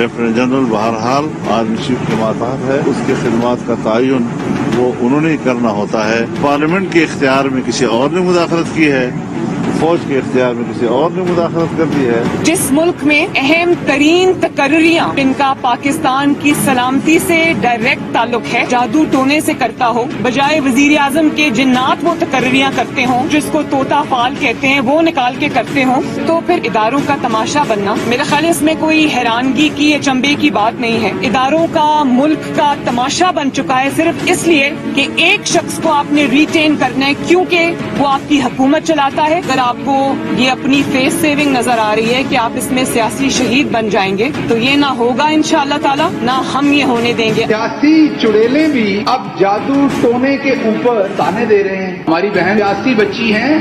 Lieutenant general بہرحال army chief کے ماتحت ہے، اس کے خدمات کا تعین وہ انہوں نے کرنا ہوتا ہے۔ پارلیمنٹ کے اختیار میں کسی اور نے مداخلت کی ہے، فوج کے اختیار میں کسی اور نے مداخلت کر دی ہے۔ جس ملک میں اہم ترین تقرریاں جن کا پاکستان کی سلامتی سے ڈائریکٹ تعلق ہے جادو ٹونے سے کرتا ہو، بجائے وزیر اعظم کے جنات وہ تقرریاں کرتے ہوں جس کو طوطا فال کہتے ہیں وہ نکال کے کرتے ہوں، تو پھر اداروں کا تماشا بننا میرے خیال اس میں کوئی حیرانگی کی یا چنبے کی بات نہیں ہے۔ اداروں کا ملک کا تماشا بن چکا ہے صرف اس لیے کہ ایک شخص کو آپ نے ریٹین کرنا ہے کیونکہ وہ آپ کی حکومت چلاتا ہے۔ اگر آپ کو یہ اپنی فیس سیونگ نظر آ رہی ہے کہ آپ اس میں سیاسی شہید بن جائیں گے تو یہ نہ ہوگا انشاءاللہ تعالی، نہ ہم یہ ہونے دیں گے۔ سیاسی چڑیلے بھی اب جادو ٹونے کے اوپر تانے دے رہے ہیں۔ ہماری بہن سیاسی بچی ہیں۔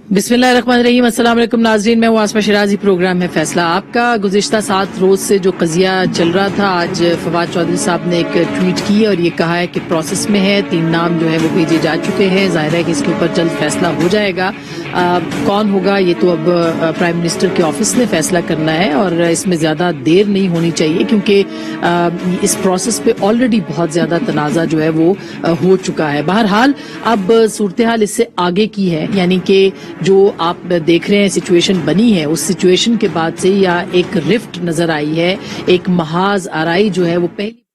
بسم اللہ الرحمن الرحیم، السلام علیکم ناظرین، میں ہوں آسمہ شیرازی، پروگرام ہے فیصلہ آپ کا۔ گزشتہ 7 روز سے جو قضیہ چل رہا تھا، آج فواد چودھری صاحب نے ایک ٹویٹ کی اور یہ کہا ہے کہ پروسیس میں ہے، 3 نام جو ہے وہ بھیجے جا چکے ہیں، ظاہر ہے کہ اس کے اوپر جلد فیصلہ ہو جائے گا۔ کون ہوگا یہ تو اب پرائم منسٹر کے آفس نے فیصلہ کرنا ہے اور اس میں زیادہ دیر نہیں ہونی چاہیے کیونکہ اس پروسیس پہ آلریڈی بہت زیادہ تنازع جو ہے وہ ہو چکا ہے۔ بہرحال اب صورتحال اس سے آگے کی ہے، یعنی کہ جو آپ دیکھ رہے ہیں سچویشن بنی ہے، اس سچویشن کے بعد سے یا ایک رفٹ نظر آئی ہے، ایک محاذ آرائی جو ہے وہ پہلی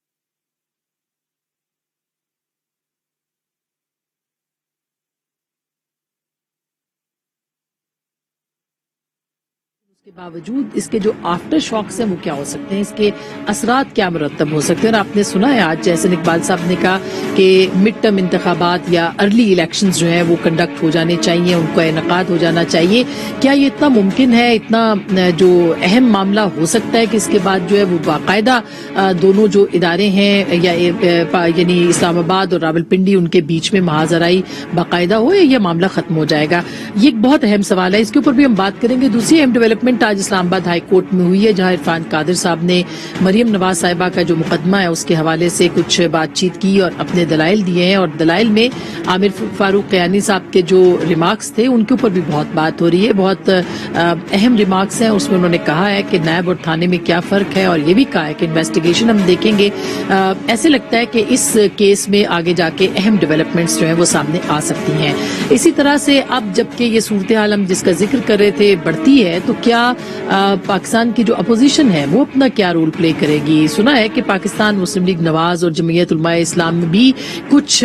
کے باوجود اس کے جو آفٹر شاکس ہیں وہ کیا ہو سکتے ہیں، اس کے اثرات کیا مرتب ہو سکتے ہیں۔ اور آپ نے سنا ہے آج احسن اقبال صاحب نے کہا کہ مڈ ٹرم انتخابات یا ارلی الیکشنز جو ہیں وہ کنڈکٹ ہو جانے چاہیے، ان کا انعقاد ہو جانا چاہیے۔ کیا یہ اتنا ممکن ہے، اتنا جو اہم معاملہ ہو سکتا ہے کہ اس کے بعد جو ہے وہ باقاعدہ دونوں جو ادارے ہیں یا یعنی اسلام آباد اور راولپنڈی ان کے بیچ میں محاذ آرائی باقاعدہ ہو یا یہ معاملہ ختم ہو جائے گا؟ یہ ایک بہت اہم سوال ہے، اس کے اوپر بھی ہم بات کریں گے۔ دوسری اہم ڈیولپمنٹ آج اسلام آباد ہائی کورٹ میں ہوئی ہے جہاں عرفان قادر صاحب نے مریم نواز صاحبہ کا جو مقدمہ ہے اس کے حوالے سے کچھ بات چیت کی اور اپنے دلائل دیے ہیں، اور دلائل میں عامر فاروق قیانی صاحب کے جو ریمارکس تھے ان کے اوپر بھی بہت بات ہو رہی ہے، بہت اہم ریمارکس ہیں۔ اس میں انہوں نے کہا ہے کہ نائب اور تھانے میں کیا فرق ہے، اور یہ بھی کہا ہے کہ انویسٹیگیشن ہم دیکھیں گے۔ ایسے لگتا ہے کہ اس کیس میں آگے جا کے اہم ڈیولپمنٹس جو ہیں وہ سامنے آ سکتی ہیں۔ اسی طرح سے اب جبکہ یہ صورتحال ہم جس کا ذکر کر رہے تھے بڑھتی ہے تو کیا پاکستان کی جو اپوزیشن ہے وہ اپنا کیا رول پلے کرے گی؟ سنا ہے کہ پاکستان مسلم لیگ نواز اور جمعیت علماء اسلام میں بھی کچھ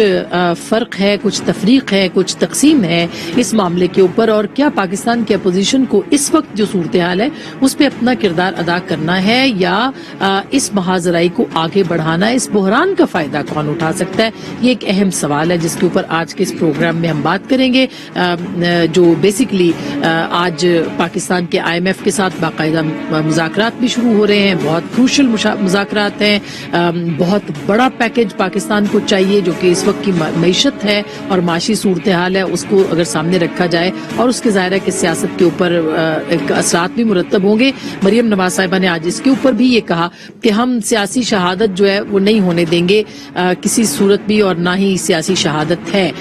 فرق ہے، کچھ تفریق ہے، کچھ تقسیم ہے اس معاملے کے اوپر، اور کیا پاکستان کی اپوزیشن کو اس وقت جو صورتحال ہے اس پہ اپنا کردار ادا کرنا ہے یا اس محاذ آرائی کو آگے بڑھانا ہے؟ اس بحران کا فائدہ کون اٹھا سکتا ہے؟ یہ ایک اہم سوال ہے جس کے اوپر آج کے اس پروگرام میں ہم بات کریں گے، جو بیسیکلی آج پاکستان کے IMF کے ساتھ باقاعدہ مذاکرات بھی شروع ہو رہے ہیں، بہت کروشل مذاکرات ہیں، بہت بڑا پیکج پاکستان کو چاہیے جو کہ اس وقت کی معیشت ہے اور معاشی صورتحال ہے اس کو اگر سامنے رکھا جائے، اور اس کے ظاہر ہے کہ سیاست کے اوپر ایک اثرات بھی مرتب ہوں گے۔ مریم نواز صاحبہ نے آج اس کے اوپر بھی یہ کہا کہ ہم سیاسی شہادت جو ہے وہ نہیں ہونے دیں گے کسی صورت بھی، اور نہ ہی سیاسی شہادت ہے۔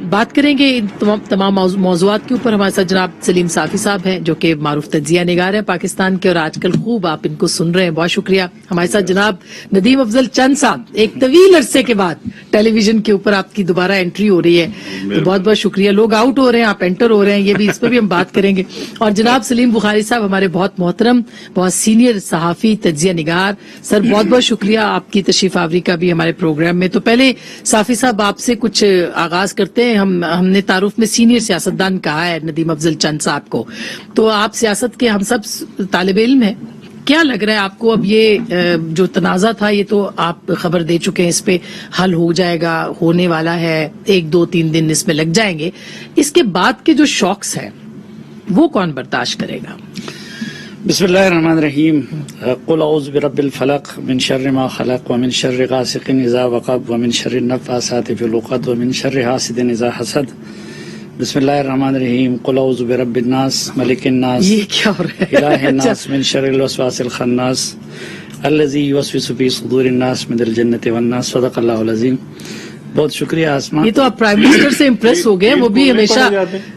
بات کریں گے ان تمام موضوعات کے اوپر۔ ہمارے ساتھ جناب سلیم صافی صاحب ہیں جو کہ معروف تجزیہ نگار ہیں پاکستان کے، اور آج کل خوب آپ ان کو سن رہے ہیں، بہت شکریہ۔ ہمارے ساتھ جناب ندیم افضل چند صاحب، ایک طویل عرصے کے بعد ٹیلی ویژن کے اوپر آپ کی دوبارہ انٹری ہو رہی ہے، تو بہت بہت شکریہ۔ لوگ آؤٹ ہو رہے ہیں، آپ انٹر ہو رہے ہیں، یہ بھی اس پر بھی ہم بات کریں گے۔ اور جناب سلیم بخاری صاحب ہمارے بہت محترم، بہت سینئر صحافی، تجزیہ نگار، سر بہت بہت شکریہ آپ کی تشریف آوری کا بھی ہمارے پروگرام میں۔ تو پہلے صافی صاحب آپ سے کچھ آغاز کرتے ہیں۔ ہم نے تعارف میں سینئر سیاستدان کہا ہے ندیم افضل چند صاحب کو، تو آپ سیاست کے ہم سب طالب علم ہیں، کیا لگ رہا ہے آپ کو اب یہ جو تنازع تھا یہ تو آپ خبر دے چکے ہیں اس پہ حل ہو جائے گا، ہونے والا ہے، 1 2 3 دن اس میں لگ جائیں گے، اس کے بعد کے جو شوکس ہیں وہ کون برداشت کرے گا؟ بسم اللہ الرحمن الرحیم۔ قل اعوذ برب الفلق من شر ما خلق ومن شر غاسق اذا وقب ومن شر النفاثات في العقد ومن شر حاسد اذا حسد۔ بسم اللہ الرحمن الرحیم۔ قل اعوذ برب الناس ملک الناس یہ کیا ہو رہا ہے؟ الہ الناس من شر الوسواس الخناس الذی یوسوس فی صدور الناس من الجنۃ والناس۔ صدق اللہ العظیم۔ बहुत शुक्रिया आसमा। ये तो आप प्राइम मिनिस्टर से इम्प्रेस हो गए, वो भी हमेशा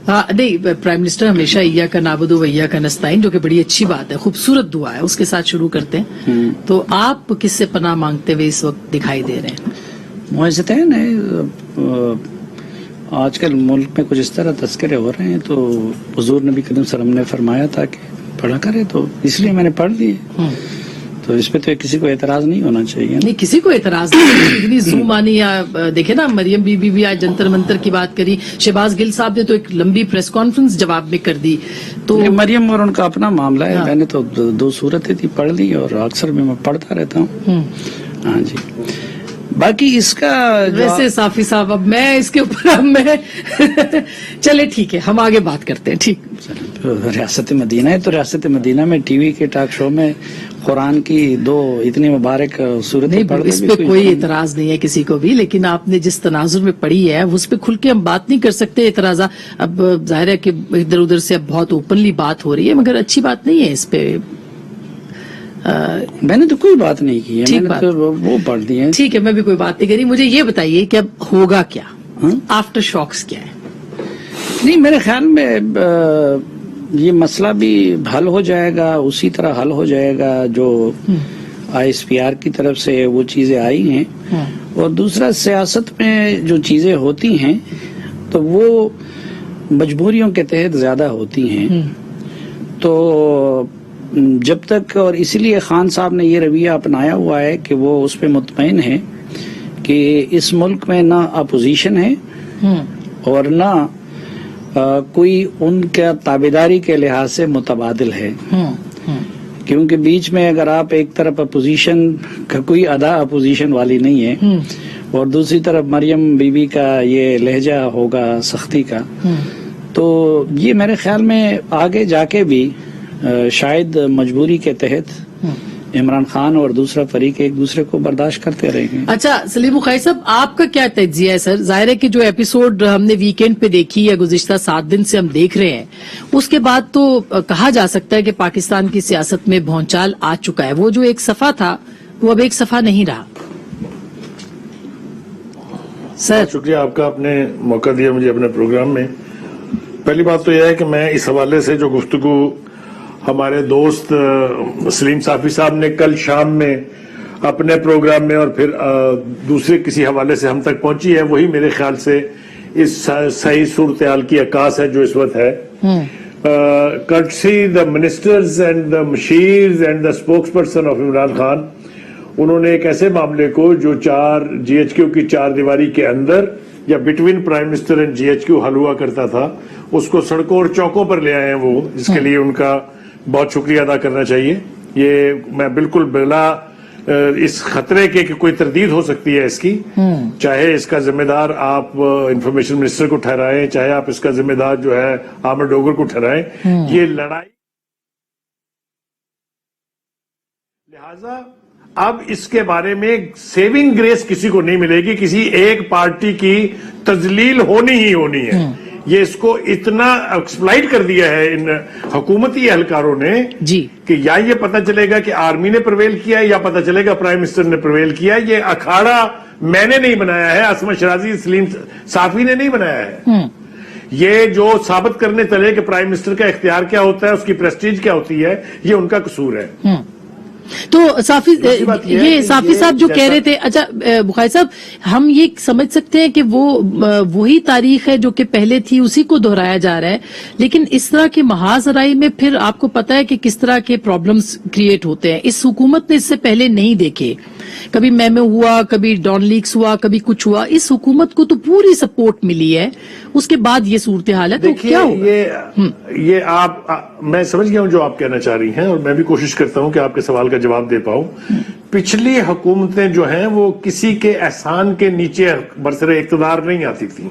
हाँ नहीं, प्राइम मिनिस्टर हमेशा इय्या का नाबुदु व इय्या का नस्ताइन, जो कि बड़ी अच्छी बात है, खूबसूरत दुआ है, उसके साथ शुरू करते हैं। तो आप किससे पनाह मांगते हुए इस वक्त दिखाई दे रहे हैं? मुआज़तैन है, आजकल मुल्क में कुछ इस तरह तस्करे हो रहे हैं, तो हुजूर नबी करीम सल्लल्लाहु अलैहि वसल्लम ने फरमाया था कि पढ़ा करे, तो इसलिए मैंने पढ़ लिए। तो इस पे तो किसी को एतराज नहीं होना चाहिए। नहीं, किसी को एतराज नहीं, इतनी जूम आनी। या देखे ना, मरियम बीबी भी आज जंतर मंतर की बात करी, शहबाज गिल साहब ने तो एक लंबी प्रेस कॉन्फ्रेंस जवाब में कर दी। तो मरियम और उनका अपना मामला है। मैंने तो दो सूरतें थी पढ़ ली, और अक्सर मैं पढ़ता रहता हूँ। हाँ जी, बाकी इसका वैसे साफी साहब, अब मैं इसके ऊपर चले ठीक है, हम आगे बात करते हैं। ठीक, रियासत मदीना है, तो रियासत मदीना में टीवी के टॉक शो में कुरान की दो इतनी मुबारक सूरतें पढ़, इस पे कोई एतराज नहीं है किसी को भी, लेकिन आपने जिस तनाजुर में पढ़ी है उस पे खुल के हम बात नहीं कर सकते। एतराजा अब जाहिर है कि इधर उधर से अब बहुत ओपनली बात हो रही है, मगर अच्छी बात नहीं है इस पे। मैंने तो कोई बात नहीं की है, मैंने तो वो पढ़ दी है। ठीक है, मैं भी कोई बात नहीं करी। मुझे ये बताइए कि अब होगा क्या, आफ्टर शॉक्स क्या है? नहीं, मेरे ख्याल में ये मसला भी हल हो जाएगा, उसी तरह हल हो जाएगा जो ISPR की तरफ से वो चीजें आई हैं। और दूसरा, सियासत में जो चीजें होती हैं तो वो मजबूरियों के तहत ज्यादा होती हैं। तो जब तक, और इसीलिए खान साहब ने ये रवैया अपनाया हुआ है कि वो उस पे मुतमईन है कि इस मुल्क में ना अपोजिशन है और ना कोई उनका ताबेदारी के लिहाज से मुतबादिल है। क्योंकि बीच में अगर आप एक तरफ अपोजिशन का कोई अदा अपोजिशन वाली नहीं है और दूसरी तरफ मरियम बीबी का ये लहजा होगा सख्ती का, तो ये मेरे ख्याल में आगे जाके भी शायद मजबूरी के तहत इमरान खान और दूसरा फरीक एक दूसरे को बर्दाश्त करते रहेंगे। अच्छा, सलीम बुखारी साहब, आपका क्या तज्जिया है सर? जाहिर है कि जो एपिसोड हमने वीकेंड पे देखी या गुज़िश्ता 7 दिन से हम देख रहे हैं, उसके बाद तो कहा जा सकता है कि पाकिस्तान की सियासत में भौचाल आ चुका है। वो जो एक सफा था वो अब एक सफा नहीं रहा। सर, शुक्रिया आपका, आपने मौका दिया मुझे अपने प्रोग्राम में। पहली बात तो यह है कि मैं इस हवाले से जो गुफ्तगू हमारे दोस्त सलीम साफी साहब ने कल शाम में अपने प्रोग्राम में और फिर दूसरे किसी हवाले से हम तक पहुंची है, वही मेरे ख्याल से इस सही सूरत-ए-हाल की अक्कास है जो इस वक्त है। Courtesy the ministers and the मशीर्स and the spokesperson of Imran Khan, उन्होंने एक ऐसे मामले को जो GHQ की 4 दीवारी के अंदर या between prime minister and GHQ हल हुआ करता था, उसको सड़कों और चौकों पर ले आए हैं वो, जिसके लिए उनका बहुत शुक्रिया अदा करना चाहिए। ये मैं बिल्कुल बिला इस खतरे के कि कोई तरदीद हो सकती है इसकी, चाहे इसका जिम्मेदार आप इंफॉर्मेशन मिनिस्टर को ठहराएं, चाहे आप इसका जिम्मेदार जो है आमिर डोगर को ठहराएं, ये लड़ाई। लिहाजा अब इसके बारे में सेविंग ग्रेस किसी को नहीं मिलेगी, किसी एक पार्टी की तजलील होनी ही होनी है। ये इसको इतना एक्सप्लाइट कर दिया है इन हुकूमती एहलकारों ने जी कि या ये पता चलेगा कि आर्मी ने प्रवेल किया है या पता चलेगा प्राइम मिनिस्टर ने प्रवेल किया है। ये अखाड़ा मैंने नहीं बनाया है, आसमा शराजी सलीम साफी ने नहीं बनाया है। ये जो साबित करने चले कि प्राइम मिनिस्टर का इख्तियार क्या होता है, उसकी प्रेस्टीज क्या होती है, ये उनका कसूर है। तो साफी ये साफी साहब जो कह रहे थे, अच्छा बुखारी साहब, हम ये समझ सकते हैं कि वो वही तारीख है जो कि पहले थी, उसी को दोहराया जा रहा है। लेकिन इस तरह के महाजराई में फिर आपको पता है कि किस तरह के प्रॉब्लम्स क्रिएट होते हैं। इस हुकूमत ने इससे पहले नहीं देखे, कभी मेमो हुआ, कभी डॉन लीक्स हुआ, कभी कुछ हुआ। इस हुकूमत को तो पूरी सपोर्ट मिली है, उसके बाद ये सूरत हाल है, तो क्या होगा? ये आप मैं समझ गया हूं जो आप कहना चाह रही हैं, और मैं भी कोशिश करता हूं कि आपके सवाल का जवाब दे पाऊं। पिछली हुकूमतें जो हैं वो किसी के एहसान के नीचे बरसरे इक़्तिदार नहीं आती थी,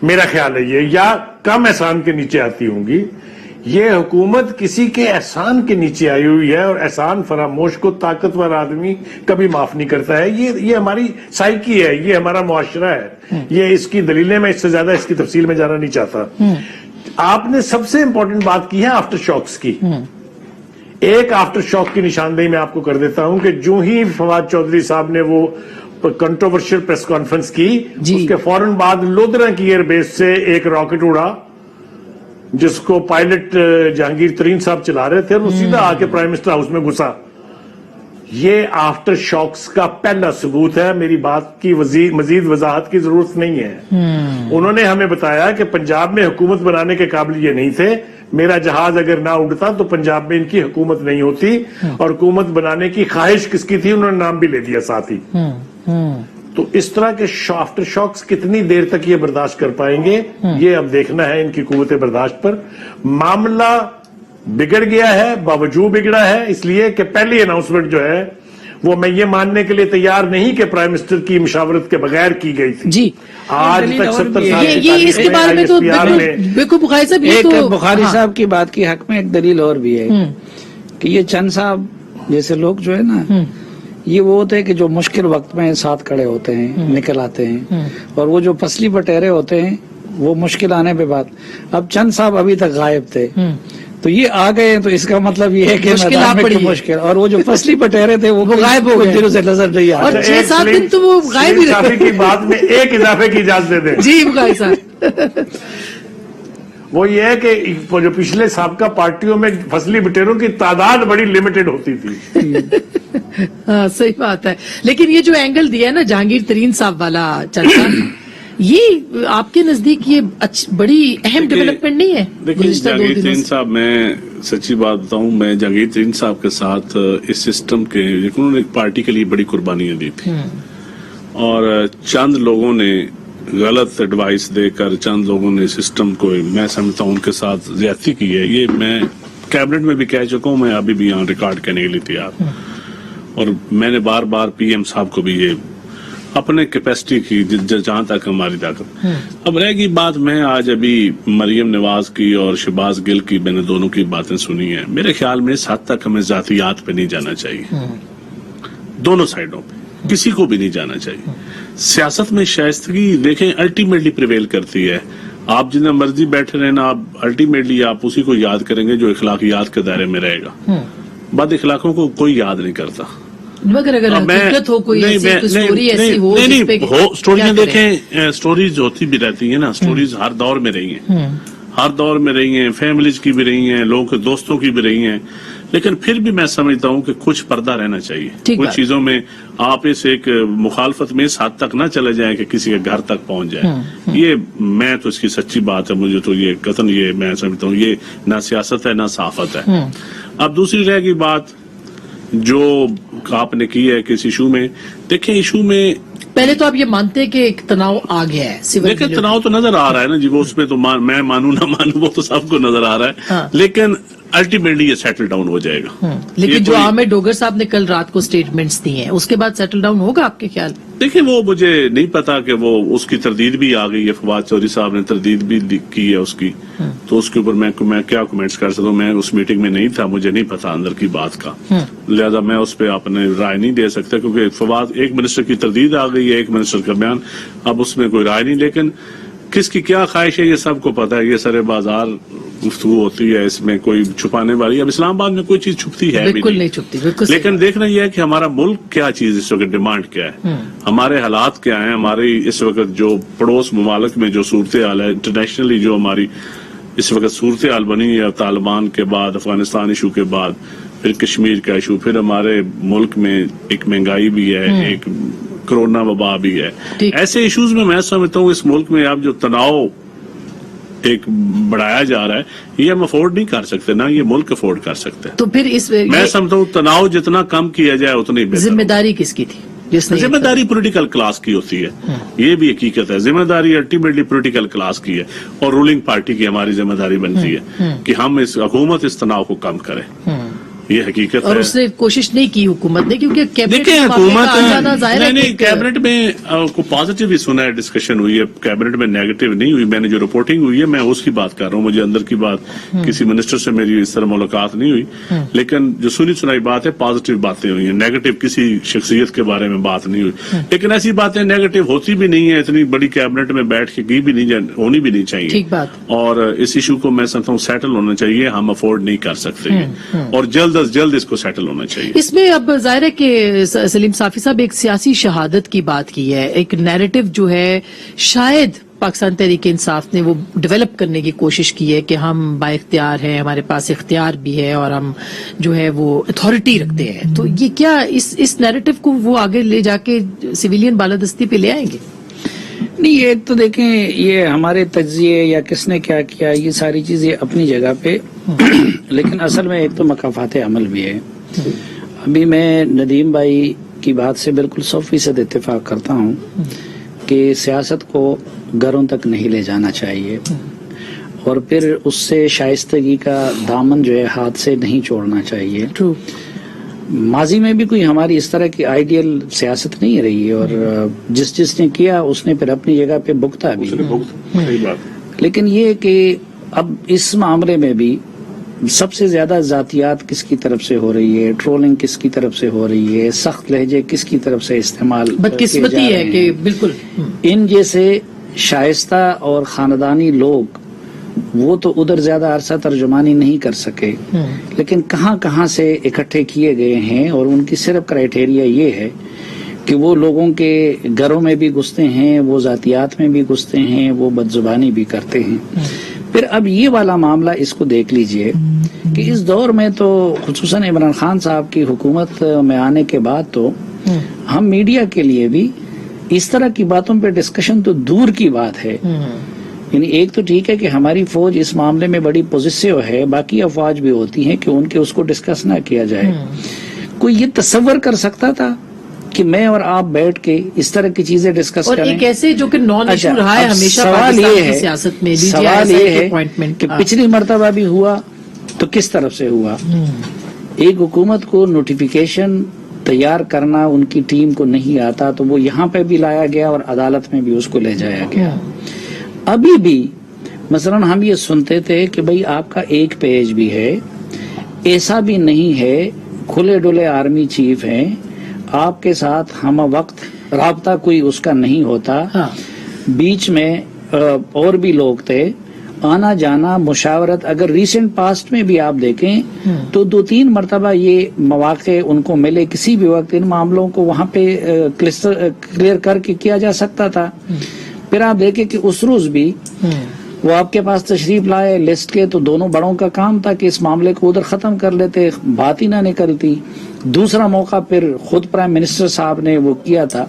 मेरा ख्याल है ये, या कम एहसान के नीचे आती होंगी। ये हुकूमत किसी के एहसान के नीचे आई हुई है, और एहसान फरामोश को ताकतवर आदमी कभी माफ नहीं करता है। ये हमारी साइकी है, ये हमारा मुआशरा है। ये इसकी दलीलें, मैं इससे ज्यादा इसकी तफसील में जाना नहीं चाहता। आपने सबसे इंपॉर्टेंट बात की है आफ्टर शॉक्स की। एक आफ्टर शॉक की निशानदेही मैं आपको कर देता हूं कि जो ही फवाद चौधरी साहब ने वो कंट्रोवर्शियल प्रेस कॉन्फ्रेंस की, जी। उसके फौरन बाद लोधरा की एयरबेस से एक रॉकेट उड़ा जिसको पायलट जहांगीर तरीन साहब चला रहे थे और वो सीधा आके प्राइम मिनिस्टर हाउस में घुसा। ये आफ्टर शॉक्स का पहला सबूत है। मेरी बात की मजीद वजाहत की जरूरत नहीं है। उन्होंने हमें बताया कि पंजाब में हुकूमत बनाने के काबिल ये नहीं थे। मेरा जहाज अगर ना उड़ता तो पंजाब में इनकी हुकूमत नहीं होती, और हुकूमत बनाने की ख्वाहिश किसकी थी उन्होंने नाम भी ले दिया साथ ही। तो इस तरह के आफ्टर शॉक्स कितनी देर तक ये बर्दाश्त कर पाएंगे, ये अब देखना है इनकी कुव्वत बर्दाश्त पर। मामला बिगड़ गया है, बावजूद बिगड़ा है इसलिए कि पहली अनाउंसमेंट जो है वो मैं ये मानने के लिए तैयार नहीं कि प्राइम मिनिस्टर की मशावरत के बगैर की गई थी। जी, आज तक 70 साल ये इसके बारे में तो बिल्कुल बुखारी साहब, ये तो बुखारी साहब की बात की हक में एक दलील और भी है कि ये चंद साहब जैसे लोग जो है ना, ये वो होते हैं कि जो मुश्किल वक्त में साथ खड़े होते हैं, निकल आते हैं, और वो जो फसली बटेरे होते हैं वो मुश्किल आने पे बात। अब चंद साहब अभी तक गायब थे, तो ये आ गए हैं, तो इसका मतलब ये है कि मैदान में मुश्किल, और वो जो फसली बटेरे थे वो गायब हो गए, दिनों से नजर नहीं आ रहे। 6-7 दिन तो वो गायब ही रहे। की बात में एक इजाफे की इजाजत दे दें। जी बुखारी साहब, वो ये है कि जो पिछले साबका पार्टियों में फसली बटेरों की तादाद बड़ी लिमिटेड होती थी। हाँ सही बात है। लेकिन ये जो एंगल दिया है ना जहांगीर तरीन साहब वाला चर्चा, ये आपके नजदीक ये बड़ी अहम डेवलपमेंट नहीं है? देखिए जहांगीर तरीन साहब, मैं सच्ची बात बताऊं, मैं जहांगीर तरीन साहब के साथ इस सिस्टम के, उन्होंने एक पार्टी के लिए बड़ी कुर्बानियां दी थी, और चंद लोगों ने गलत एडवाइस देकर, चंद लोगों ने सिस्टम को, मैं समझता हूं उनके साथ ज्यादती की है। ये मैं कैबिनेट में भी कह चुका हूं, मैं अभी भी यहाँ रिकॉर्ड करने के लिए तैयार, और मैंने बार बार पीएम साहब को भी ये अपने कैपेसिटी की जहां तक हमारी ताकत। अब रहेगी बात, मैं आज अभी मरियम नवाज की और शहबाज गिल की, मैंने दोनों की बातें सुनी है। मेरे ख्याल में इस हद तक हमें जातियात पे नहीं जाना चाहिए, दोनों साइडों पे किसी को भी नहीं जाना चाहिए। सियासत में शाइस्तगी देखें अल्टीमेटली प्रिवेल करती है। आप जितना मर्जी बैठे रहना, आप अल्टीमेटली आप उसी को याद करेंगे जो इखलाकियात के दायरे में रहेगा। बद इखलाकों को कोई याद नहीं करता। मगर अगर हकीकत हो, कोई ऐसी स्टोरी ऐसी हो, स्टोरियां देखें, स्टोरीज होती भी रहती है ना, स्टोरीज हर दौर में रही हैं, हर दौर में रही हैं, फैमिलीज की भी रही हैं, लोगों के दोस्तों की भी रही हैं, लेकिन फिर भी मैं समझता हूं कि कुछ पर्दा रहना चाहिए। कुछ चीजों में आप इस एक मुखालफत में इस हद तक ना चले जाएं कि किसी के घर तक पहुंच जाए। ये मैं तो इसकी सच्ची बात है, मुझे तो ये कतन, ये मैं समझता हूँ ये ना सियासत है ना सहाफत है। अब दूसरी रहेगी बात जो आपने की है किस इशू में, देखें इशू में पहले तो आप ये मानते हैं कि एक तनाव आ गया है? देखिए तनाव तो नजर आ रहा है ना जी, वो उसमें तो मैं मानू ना मानू वो तो सबको नजर आ रहा है। हाँ। लेकिन अल्टीमेटली ये सेटल डाउन हो जाएगा। लेकिन जो आमिर डोगर साहब ने कल रात को स्टेटमेंट्स दी हैं, उसके बाद सेटल डाउन होगा आपके ख्याल? देखिए वो मुझे नहीं पता कि वो उसकी तरदीद भी आ गई है, फवाद चौधरी साहब ने तरदीद भी की है उसकी, तो उसके ऊपर मैं क्या कमेंट्स कर सकता हूँ। मैं उस मीटिंग में नहीं था, मुझे नहीं पता अंदर की बात का, लिहाजा मैं उस पर अपने राय नहीं दे सकता, क्योंकि फवाद एक मिनिस्टर की तरदीद आ गई है, एक मिनिस्टर का बयान, अब उसमें कोई राय नहीं। लेकिन किसकी क्या ख्वाहिश है ये सबको पता है, ये सरे बाजार गुफ्तगू होती है, इसमें कोई छुपाने वाली, अब इस्लामाबाद में कोई चीज छुपती है बिल्कुल नहीं छुपती, बिल्कुल। लेकिन देखना यह है कि हमारा मुल्क क्या चीज इस वक्त डिमांड क्या है, हमारे हालात क्या है, हमारी इस वक्त जो पड़ोस मुमालिक में जो सूरत हाल है, इंटरनेशनली जो हमारी इस वक्त सूरत हाल बनी है, तालिबान के बाद, अफगानिस्तान इशू के बाद, फिर कश्मीर का इशू, फिर हमारे मुल्क में एक महंगाई भी है, एक कोरोना वबा भी है। ऐसे इश्यूज में मैं समझता हूँ इस मुल्क में अब जो तनाव एक बढ़ाया जा रहा है, ये हम अफोर्ड नहीं कर सकते, ना ये मुल्क अफोर्ड कर सकते। तो फिर इस मैं समझता हूँ तनाव जितना कम किया जाए उतनी बेहतर। जिम्मेदारी किसकी थी? जिम्मेदारी पॉलिटिकल क्लास की होती है, ये भी हकीकत है। जिम्मेदारी अल्टीमेटली पॉलिटिकल क्लास की है और रूलिंग पार्टी की हमारी जिम्मेदारी बनती है कि हम इस हुकूमत इस तनाव को कम करें, ये हकीकत और है। उसने कोशिश नहीं की हुकूमत ने, क्योंकि देखिए हुकूमत नहीं कैबिनेट में को पॉजिटिव ही सुना है, डिस्कशन हुई है, कैबिनेट में नेगेटिव नहीं हुई। मैंने जो रिपोर्टिंग हुई है मैं उसकी बात कर रहा हूँ, मुझे अंदर की बात किसी मिनिस्टर से मेरी इस तरह मुलाकात नहीं हुई, लेकिन जो सुनी सुनाई बात है पॉजिटिव बातें हुई है, नेगेटिव किसी शख्सियत के बारे में बात नहीं हुई। लेकिन ऐसी बातें नेगेटिव होती भी नहीं है, इतनी बड़ी कैबिनेट में बैठ के की भी नहीं, होनी भी नहीं चाहिए। ठीक बात। और इस इशू को मैं समझता हूँ सेटल होना चाहिए, हम अफोर्ड नहीं कर सकते और जल्द از جلد اس کو سیٹل ہونا چاہیے. اس میں اب ظاہر ہے کہ سلیم صافی صاحب ایک سیاسی شہادت کی بات کی ہے, ایک نیریٹو جو ہے شاید پاکستان تحریک انصاف نے وہ ڈیولپ کرنے کی کوشش کی ہے کہ ہم با اختیار ہیں, ہمارے پاس اختیار بھی ہے اور ہم جو ہے وہ اتھارٹی رکھتے ہیں. تو یہ کیا اس نیریٹو کو وہ آگے لے جا کے سویلین بالادستی پہ لے آئیں گے؟ نہیں, ایک تو دیکھیں یہ ہمارے تجزیے یا کس نے کیا کیا یہ ساری چیزیں اپنی جگہ پہ, لیکن اصل میں ایک تو مکافات عمل بھی ہے. ابھی میں ندیم بھائی کی بات سے بالکل 100% اتفاق کرتا ہوں کہ سیاست کو گھروں تک نہیں لے جانا چاہیے اور پھر اس سے شائستگی کا دامن جو ہے ہاتھ سے نہیں چھوڑنا چاہیے. ماضی میں بھی کوئی ہماری اس طرح کی آئیڈیل سیاست نہیں رہی اور جس نے کیا اس نے پھر اپنی جگہ پہ بھگتا بھی. صحیح بات. لیکن یہ کہ اب اس معاملے میں بھی سب سے زیادہ ذاتیات کس کی طرف سے ہو رہی ہے, ٹرولنگ کس کی طرف سے ہو رہی ہے, سخت لہجے کس کی طرف سے استعمال بدقسمتی ہے کہ بالکل ان جیسے شائستہ اور خاندانی لوگ وہ تو ادھر زیادہ عرصہ ترجمانی نہیں کر سکے, لیکن کہاں کہاں سے اکٹھے کیے گئے ہیں اور ان کی صرف کرائیٹیریا یہ ہے کہ وہ لوگوں کے گھروں میں بھی گھستے ہیں, وہ ذاتیات میں بھی گھستے ہیں, وہ بدزبانی بھی کرتے ہیں. پھر اب یہ والا معاملہ اس کو دیکھ لیجئے کہ اس دور میں تو خصوصاً عمران خان صاحب کی حکومت میں آنے کے بعد تو ہم میڈیا کے لیے بھی اس طرح کی باتوں پہ ڈسکشن تو دور کی بات ہے. یعنی ایک تو ٹھیک ہے کہ ہماری فوج اس معاملے میں بڑی پوزیسو ہے, باقی افواج بھی ہوتی ہیں کہ ان کے اس کو ڈسکس نہ کیا جائے. کوئی یہ تصور کر سکتا تھا کہ میں اور آپ بیٹھ کے اس طرح کی چیزیں ڈسکس کریں؟ اور ایک ایسے جو کہ نان ایشو رہا ہے ہمیشہ سوال یہ ہے, سیاست میں بھی سوال یہ ہے کہ پچھلی مرتبہ بھی ہوا تو کس طرف سے ہوا. ایک حکومت کو نوٹیفیکیشن تیار کرنا ان کی ٹیم کو نہیں آتا تو وہ یہاں پہ بھی لایا گیا اور عدالت میں بھی اس کو لے جایا گیا. ابھی بھی مثلا ہم یہ سنتے تھے کہ بھئی آپ کا ایک پیج بھی ہے, ایسا بھی نہیں ہے, کھلے ڈلے آرمی چیف ہیں, آپ کے ساتھ ہم وقت رابطہ کوئی اس کا نہیں ہوتا, بیچ میں اور بھی لوگ تھے, آنا جانا مشاورت. اگر ریسنٹ پاسٹ میں بھی آپ دیکھیں تو 2-3 مرتبہ یہ مواقع ان کو ملے, کسی بھی وقت ان معاملوں کو وہاں پہ کلیئر کر کے کیا جا سکتا تھا. پھر آپ دیکھیں کہ اس روز بھی وہ آپ کے پاس تشریف لائے لسٹ کے, تو دونوں بڑوں کا کام تھا کہ اس معاملے کو ادھر ختم کر لیتے, بات ہی نہ نکلتی. دوسرا موقع پھر خود پرائم منسٹر صاحب نے وہ کیا تھا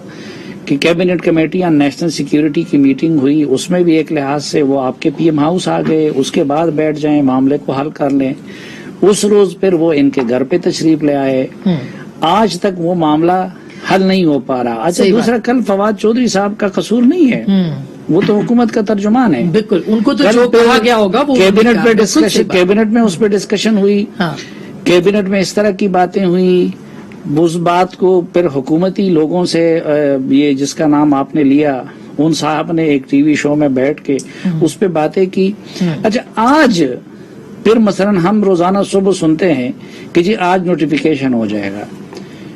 کہ cabinet committee on national security کی میٹنگ ہوئی, اس میں بھی ایک لحاظ سے وہ آپ کے پی ایم ہاؤس آ گئے, اس کے بعد بیٹھ جائیں معاملے کو حل کر لیں. اس روز پھر وہ ان کے گھر پہ تشریف لے آئے. آج تک وہ معاملہ حل نہیں ہو پا رہا. اچھا دوسرا, کل فواد چودھری صاحب کا قصور نہیں ہے, وہ تو حکومت کا ترجمان ہے. بالکل, ان کو تو جو کہا گیا ہوگا وہ کیبنٹ پہ ڈسکشن, کیبنٹ میں اس پہ ڈسکشن ہوئی, کیبنٹ میں اس طرح کی باتیں ہوئی. اس بات کو پھر حکومتی لوگوں سے, یہ جس کا نام آپ نے لیا, ان صاحب نے ایک ٹی وی شو میں بیٹھ کے اس پہ باتیں کی. اچھا آج پھر مثلا ہم روزانہ صبح سنتے ہیں کہ جی آج نوٹیفیکیشن ہو جائے گا,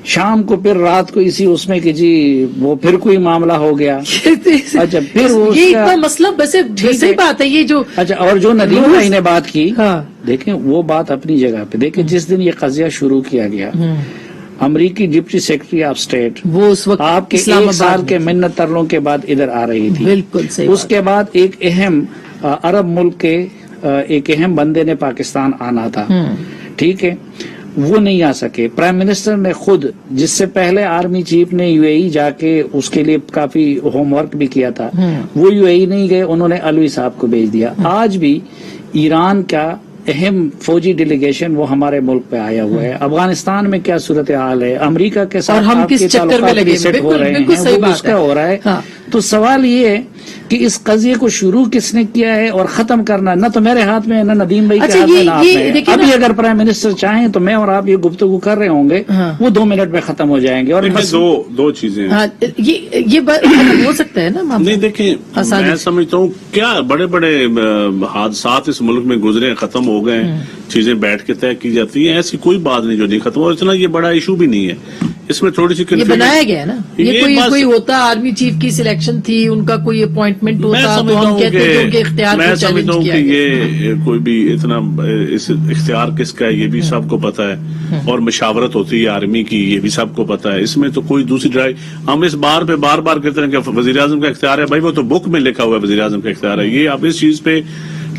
شام کو پھر رات کو اسی اس میں کہ جی وہ پھر کوئی معاملہ ہو گیا. اچھا پھر وہ یہ اتنا مسئلہ ویسے صحیح بات ہے یہ جو. اچھا اور جو ندیم بھائی نے بات کی, دیکھیں وہ بات اپنی جگہ پہ. دیکھیں جس دن یہ قضیہ شروع کیا گیا, امریکی ڈپٹی سیکرٹری آف اسٹیٹ وہ اس وقت آپ کے 1 سال کے منت ترلوں کے بعد ادھر آ رہی تھی. بالکل صحیح. اس کے بعد ایک اہم عرب ملک کے ایک اہم بندے نے پاکستان آنا تھا, ٹھیک ہے, وہ نہیں آ سکے. پرائم منسٹر نے خود, جس سے پہلے آرمی چیف نے یو اے ای جا کے اس کے لیے کافی ہوم ورک بھی کیا تھا, وہ یو اے ای نہیں گئے, انہوں نے علوی صاحب کو بھیج دیا. آج بھی ایران کا اہم فوجی ڈیلیگیشن وہ ہمارے ملک پہ آیا ہوا ہے. افغانستان میں کیا صورتحال ہے, امریکہ کے ساتھ ہم کس چکر میں لگے ہو رہے ہیں, وہ اس کا ہو رہا ہے. تو سوال یہ ہے کہ اس قضیے کو شروع کس نے کیا ہے اور ختم کرنا نہ تو میرے ہاتھ میں نہ ندیم بھائی کے ہاتھ میں, نہ آپ میں. ابھی اگر پرائم منسٹر چاہیں تو میں اور آپ یہ گفتگو کر رہے ہوں گے, وہ 2 منٹ میں ختم ہو جائیں گے. اور دو چیزیں یہ ہو سکتا ہے نا. نہیں دیکھیں, میں سمجھتا ہوں کیا بڑے بڑے حادثات اس ملک میں گزرے, ختم ہو گئے, چیزیں بیٹھ کے طے کی جاتی ہیں, ایسی کوئی بات نہیں جو نہیں ختم ہو. اتنا یہ بڑا ایشو بھی نہیں ہے. इसमें थोड़ी सी ये confusion- बनाया गया है ना, ये कोई होता आर्मी चीफ की सिलेक्शन थी, उनका कोई अपॉइंटमेंट मैं होता तो समझता हम हूं कहते थे उनके इख्तियार मैं को चैलेंज समझता हूं किया कि गया। ये कोई भी इतना इस इख्तियार किसका है ये भी सबको पता है, और मशावरत होती है आर्मी की ये भी सबको पता है। इसमें तो कोई दूसरी ड्राइव हम इस बार पे बार बार कहते हैं कि वजीर आजम का इख्तियार है, भाई वो तो बुक में लिखा हुआ है वजीर आजम का इख्तियार है। ये आप इस चीज पे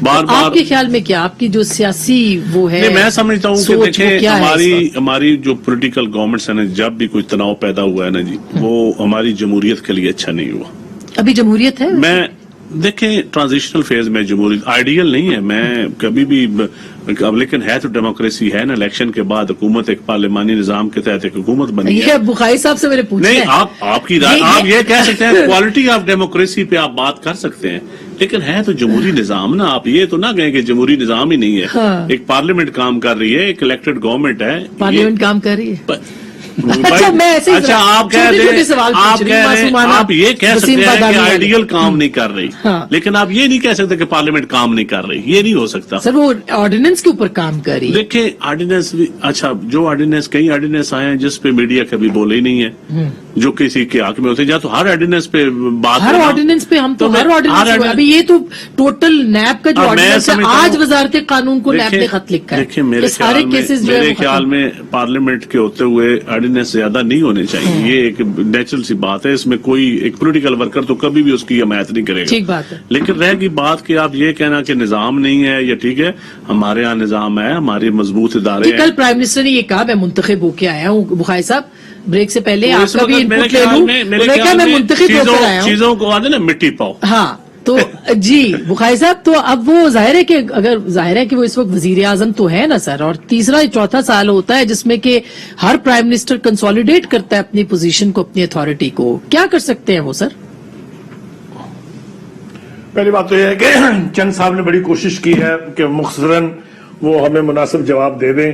बार बार आपके ख्याल में क्या, आपकी जो सियासी वो है, नहीं, मैं समझता हूँ कि सोच, वो देखें क्या है इस वक्त? हमारी जो पॉलिटिकल गवर्नमेंट्स है ना, जब भी कोई तनाव पैदा हुआ है ना जी, वो हमारी जमहूरियत के लिए अच्छा नहीं हुआ। अभी जमहूरियत है? मैं देखें ट्रांजिशनल फेज में जमहूरियत आइडियल नहीं है, मैं कभी भी अब लेकिन है तो डेमोक्रेसी है ना, इलेक्शन के बाद हुकूमत एक पार्लिमानी निजाम के तहत एक हुकूमत बनी ये है। बुखारी साहब से मैंने पूछा नहीं, है। आपकी राय आप ये कह सकते हैं क्वालिटी ऑफ डेमोक्रेसी पे आप बात कर सकते हैं, लेकिन है तो जमहूरी निजाम ना, आप ये तो ना कहें कि जमहूरी निजाम ही नहीं है। हाँ। एक पार्लियामेंट काम कर रही है, एक इलेक्टेड गवर्नमेंट है, पार्लियामेंट काम कर रही है। अच्छा मैं ऐसे ही अच्छा आप कह छोटे-छोटे रहे सवाल आप पूछ रही कह हूं, रहे हैं, मासूमाना, आप ये कह सकते वसीम हैं बादामी कि वाले। आइडियल काम नहीं कर रही, हाँ। लेकिन आप ये नहीं कह सकते कि पार्लियामेंट काम नहीं कर रही, ये नहीं हो सकता। सर वो ऑर्डिनेंस के ऊपर काम कर रही है। देखिए ऑर्डिनेंस भी अच्छा, जो ऑर्डिनेंस कई ऑर्डिनेंस आए हैं जिस पे मीडिया कभी बोले ही नहीं है, जो किसी के हक में होते हैं, या तो हर ऑर्डिनेंस पे बात हर करना। ऑर्डिनेंस पे हम तो हर ऑर्डिनेंस, अभी ये तो टोटल नैब का जो मैं ऑर्डिनेंस है, समझता आज हूं- वजारत कानून को नैब ने खत लिखा है। देखिए मेरे ये सारे ख्याल में केसेस जो है मेरे वो ख्याल खत्म। में पार्लियामेंट के होते हुए ऑर्डिनेंस ज्यादा नहीं होने चाहिए, ये एक नेचुरल सी बात है, इसमें कोई एक पॉलिटिकल वर्कर तो कभी भी उसकी हमायत नहीं करेगा। ठीक बात है। लेकिन रह गई बात कि आप ये कहना कि निजाम नहीं है, ये ठीक है, हमारे यहाँ निजाम है, हमारे मजबूत इदारे कि कल प्राइम मिनिस्टर ने ये कहा मैं मुंतखब होके आया हूँ, बुखारी साहब ब्रेक से पहले तो इस आपका भी वक्त मेरे इनपुट ले ख्याल लूं, में- मेरे मैं ख्याल क्या मैं में मुंतखब होकर आया हूँ। चीजों को आते ना मिट्टी पाओ। हाँ तो जी बुखारी साहब, तो अब वो जाहिर है कि अगर जाहिर है कि वो इस वक्त वजीर आजम तो है ना सर, और तीसरा चौथा साल होता है जिसमें कि हर प्राइम मिनिस्टर कंसोलिडेट करता है अपनी पोजीशन को, अपनी अथॉरिटी को, क्या कर सकते हैं वो सर? पहली बात तो यह है कि चंद साहब ने बड़ी कोशिश की है कि मुख्तसरन वो हमें मुनासिब जवाब दे दें,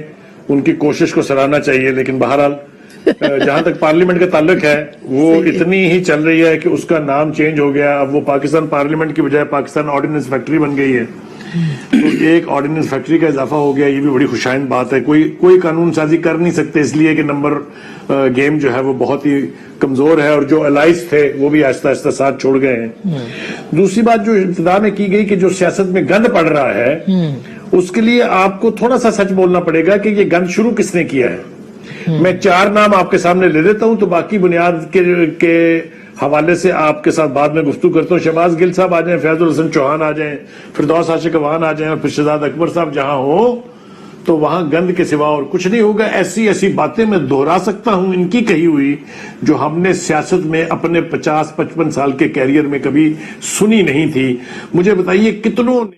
उनकी कोशिश को सराहना चाहिए, लेकिन बहरहाल जहां तक पार्लियामेंट का ताल्लुक है वो इतनी ही चल रही है कि उसका नाम चेंज हो गया, अब वो पाकिस्तान पार्लियामेंट की बजाय पाकिस्तान ऑर्डिनेंस फैक्ट्री बन गई है, तो एक ऑर्डिनेंस फैक्ट्री का इजाफा हो गया, ये भी बड़ी खुशाइंद बात है। कोई कानून साजी कर नहीं सकते इसलिए कि नंबर गेम जो है वो बहुत ही कमजोर है, और जो अलाइज थे वो भी आहिस्ता आहिस्ता साथ छोड़ गए हैं। दूसरी बात जो इब्तिदा में की गई कि जो सियासत में गंद पड़ रहा है, उसके लिए आपको थोड़ा सा सच बोलना पड़ेगा कि ये गंद शुरू किसने किया है। मैं 4 नाम आपके सामने ले लेता हूं, तो बाकी बुनियाद के हवाले से आपके साथ बाद में गुफ्तगू करता हूं। शहबाज गिल साहब आ जाएं, फैजुल हसन चौहान आ जाएं, फिरदौस आशिक अवान आ जाएं, और फिर शहजाद अकबर साहब जहां हो तो वहां गंद के सिवा और कुछ नहीं होगा। ऐसी ऐसी बातें मैं दोहरा सकता हूं इनकी कही हुई, जो हमने सियासत में अपने 50-55 साल के कैरियर में कभी सुनी नहीं थी। मुझे बताइए कितनों ने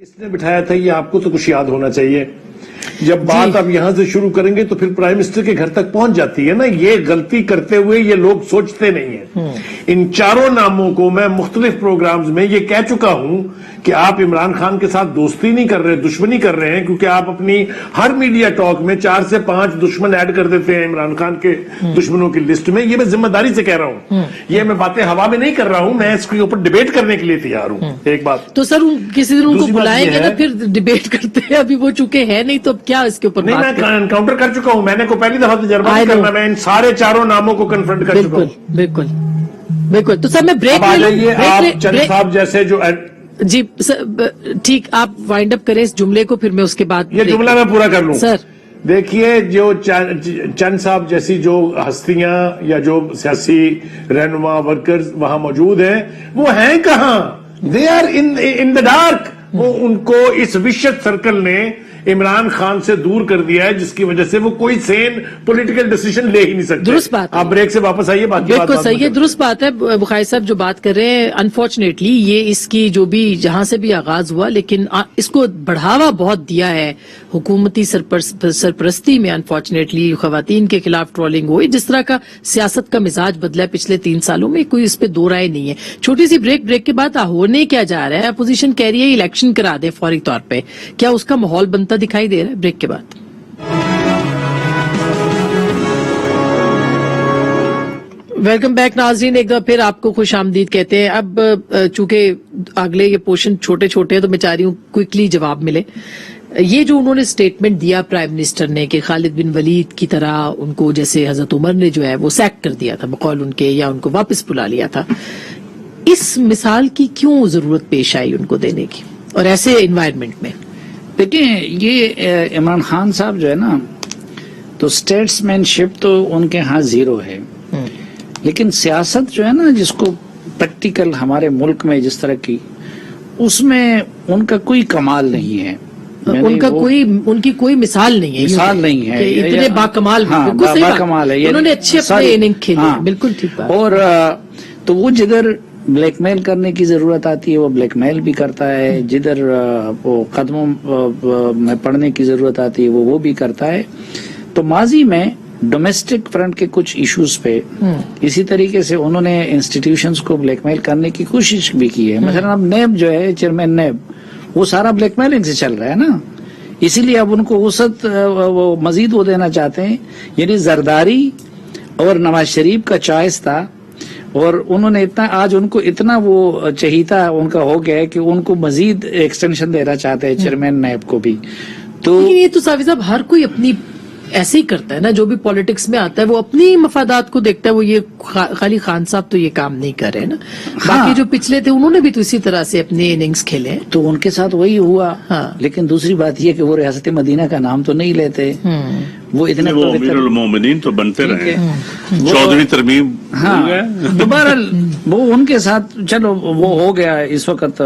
किसने बिठाया था, ये आपको तो कुछ याद होना चाहिए। जब बात आप यहां से शुरू करेंगे तो फिर प्राइम मिनिस्टर के घर तक पहुंच जाती है ना। ये गलती करते हुए ये लोग सोचते नहीं है। इन चारों नामों को मैं मुख्तलिफ प्रोग्राम्स में ये कह चुका हूं कि आप इमरान खान के साथ दोस्ती नहीं कर रहे, दुश्मनी कर रहे हैं, क्योंकि आप अपनी हर मीडिया टॉक में 4 से 5 दुश्मन ऐड कर देते हैं इमरान खान के दुश्मनों की लिस्ट में। ये मैं जिम्मेदारी से कह रहा हूं, ये मैं बातें हवा में नहीं कर रहा हूं, मैं इसके ऊपर डिबेट करने के लिए तैयार हूं। एक बात तो सर किसी दिन उनको दूसरी बात बुलाएंगे ये ना, है- फिर डिबेट करते हैं। अभी वो चुके हैं नहीं, तो अब क्या इसके ऊपर नहीं, बात मैं करें? एनकाउंटर कर चुका हूं, मैंने को पहली दफा तजर्बा I नहीं know. करना, मैं इन सारे चारों नामों को कन्फ्रंट कर चुका बिल्कुल हूं। बिल्कुल बिल्कुल। तो सर मैं ब्रेक अब आ ले लूं? जाइए ब्रेक आप ले- चंद ब्रेक- साहब जैसे जो जी सर ठीक, आप वाइंड अप करें इस जुमले को, फिर मैं उसके बाद ये ब्रेक जुमला मैं पूरा कर लूं। सर देखिए जो चंद साहब जैसी जो हस्तियां या जो सियासी रहनुमा वर्कर्स वहां मौजूद हैं, वो हैं कहां? They are in the dark. वो उनको इस विशद सर्कल ने इमरान खान से दूर कर दिया है, जिसकी वजह से वो कोई सेन पॉलिटिकल डिसीजन ले ही नहीं सकते। दुरुस्त बात है। आप ब्रेक से वापस आइए, बाकी बात बिल्कुल बाद सही में है, करें। दुरुस्त बात है। बुखारी साहब जो बात कर रहे हैं, अनफॉर्चुनेटली ये इसकी जो भी जहां से भी आगाज हुआ, लेकिन इसको बढ़ावा बहुत दिया है हुकूमती सरपरस्ती में। अनफॉर्चुनेटली खवातीन के खिलाफ ट्रोलिंग हुई, जिस तरह का सियासत का मिजाज बदला है पिछले 3 सालों में, कोई इस पे दो राय नहीं है। छोटी सी ब्रेक के बाद होने क्या जा रहा है? अपोजिशन कह रही है इलेक्शन करा दे फौरी तौर पे, क्या उसका माहौल बनता दिखाई दे रहा है? ब्रेक के बाद वेलकम बैक नाज़रीन, एक बार फिर आपको खुश आमदीद कहते हैं। अब चूंकि अगले ये पोर्शन छोटे छोटे हैं तो मैं चाह रही हूँ क्विकली जवाब मिले। یہ جو انہوں نے اسٹیٹمنٹ دیا پرائم منسٹر نے کہ خالد بن ولید کی طرح ان کو جیسے حضرت عمر نے جو ہے وہ سیک کر دیا تھا بقول ان کے، یا ان کو واپس بلا لیا تھا، اس مثال کی کیوں ضرورت پیش آئی ان کو دینے کی اور ایسے انوائرمنٹ میں؟ دیکھیں یہ عمران خان صاحب جو ہے نا، تو اسٹیٹس مین شپ تو ان کے ہاں زیرو ہے، لیکن سیاست جو ہے نا جس کو پریکٹیکل ہمارے ملک میں جس طرح کی، اس میں ان کا کوئی کمال نہیں ہے، ان کی کوئی مثال نہیں ہے، مثال نہیں ہے، کہ اتنے باکمال، بالکل صحیح بات، باکمال ہے، انہوں نے اچھے اپنے اننگ کھیلے، بالکل ٹھیک بات۔ اور تو وہ جدھر بلیک میل کرنے کی ضرورت آتی ہے وہ بلیک میل بھی کرتا ہے، جدھر وہ قدموں میں پڑھنے کی ضرورت آتی ہے وہ بھی کرتا ہے۔ تو ماضی میں ڈومیسٹک فرنٹ کے کچھ ایشوز پہ اسی طریقے سے انہوں نے انسٹیٹیوشنز کو بلیک میل کرنے کی کوشش بھی کی ہے۔ مثلا اب نیب جو ہے، چیئرمین نیب، وہ سارا بلیک میلنگ سے چل رہا ہے نا، اسی لیے اب ان کو وسعت وہ مزید وہ دینا چاہتے ہیں، یعنی زرداری اور نواز شریف کا چوائس تھا، اور انہوں نے اتنا آج ان کو اتنا وہ چہیتا ان کا ہو گیا ہے کہ ان کو مزید ایکسٹینشن دینا چاہتے ہیں چیئرمین نیب کو بھی۔ تو یہ تو صافی صاحب ہر کوئی اپنی ایسے ہی کرتا ہے نا، جو بھی پالیٹکس میں آتا ہے وہ اپنی مفادات کو دیکھتا ہے، وہ یہ خالی خان صاحب تو یہ کام نہیں کر رہے نا، باقی جو پچھلے تھے انہوں نے بھی تو اسی طرح سے اپنے اننگز کھیلے، تو ان کے ساتھ وہی ہوا۔ ہاں، لیکن دوسری بات یہ کہ وہ ریاست مدینہ کا نام تو نہیں لیتے، وہ اتنے وہ امیر المومنین تو بنتے رہے، چودھری ترمیم، ہاں دوبارہ وہ ان کے ساتھ چلو وہ ہو گیا، اس وقت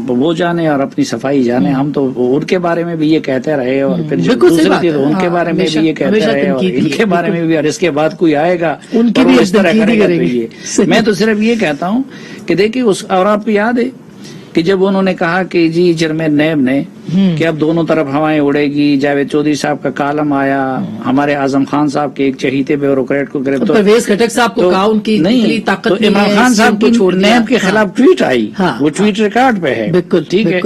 وہ جانے اور اپنی صفائی جانے، ہم تو ان کے بارے میں بھی یہ کہتے رہے، اور پھر دوسری چیز ان کے بارے میں بھی یہ کہتے رہے، اور ان کے بارے میں بھی، اور اس کے بعد کوئی آئے گا ان کی بھی اس طرح کرے گا۔ میں تو صرف یہ کہتا ہوں کہ دیکھیے اور آپ کو یاد ہے کہ جب انہوں نے کہا کہ جی چیئرمین نیب نے کہ اب دونوں طرف ہوائیں اڑے گی، جاوید چودھری صاحب کا کالم آیا، ہمارے اعظم خان صاحب کے ایک چہیتے بیوروکریٹ کو گرفتار، پرویز خٹک صاحب کو کہا ان کی اتنی طاقت تو عمران خان صاحب کی نیب کے خلاف ٹویٹ آئی، وہ ٹویٹ ریکارڈ پہ ہے، بالکل ٹھیک ہے۔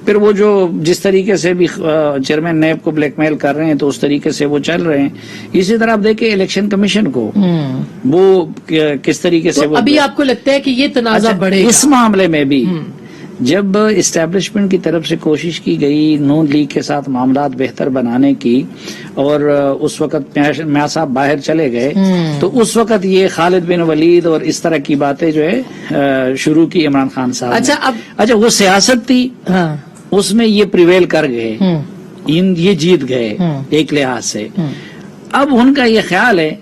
پھر وہ جو جس طریقے سے بھی چیئرمین نیب کو بلیک میل کر رہے ہیں تو اس طریقے سے وہ چل رہے ہیں۔ اسی طرح آپ دیکھیں الیکشن کمیشن کو، وہ کس طریقے سے، ابھی آپ کو لگتا ہے کہ یہ تنازع بڑھے گا اس معاملے میں بھی؟ جب اسٹیبلشمنٹ کی طرف سے کوشش کی گئی نون لیگ کے ساتھ معاملات بہتر بنانے کی، اور اس وقت میاں صاحب باہر چلے گئے، تو اس وقت یہ خالد بن ولید اور اس طرح کی باتیں جو ہے شروع کی عمران خان صاحب نے۔ اچھا وہ سیاست تھی، اس میں یہ پریویل کر گئے، یہ جیت گئے ایک لحاظ سے۔ اب ان کا یہ خیال ہے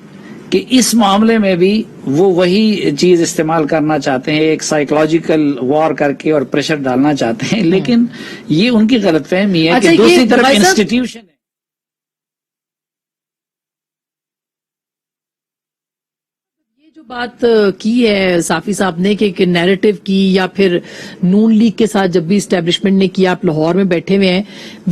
کہ اس معاملے میں بھی وہ وہی چیز استعمال کرنا چاہتے ہیں، ایک سائیکولوجیکل وار کر کے اور پریشر ڈالنا چاہتے ہیں، لیکن یہ ان کی غلط فہمی ہے کہ دوسری طرف انسٹیٹیوشن ہے۔ جو بات کی ہے صافی صاحب نے کہ نیریٹو کی، یا پھر نون لیگ کے ساتھ جب بھی اسٹیبلشمنٹ نے کیا، آپ لاہور میں بیٹھے ہوئے ہیں،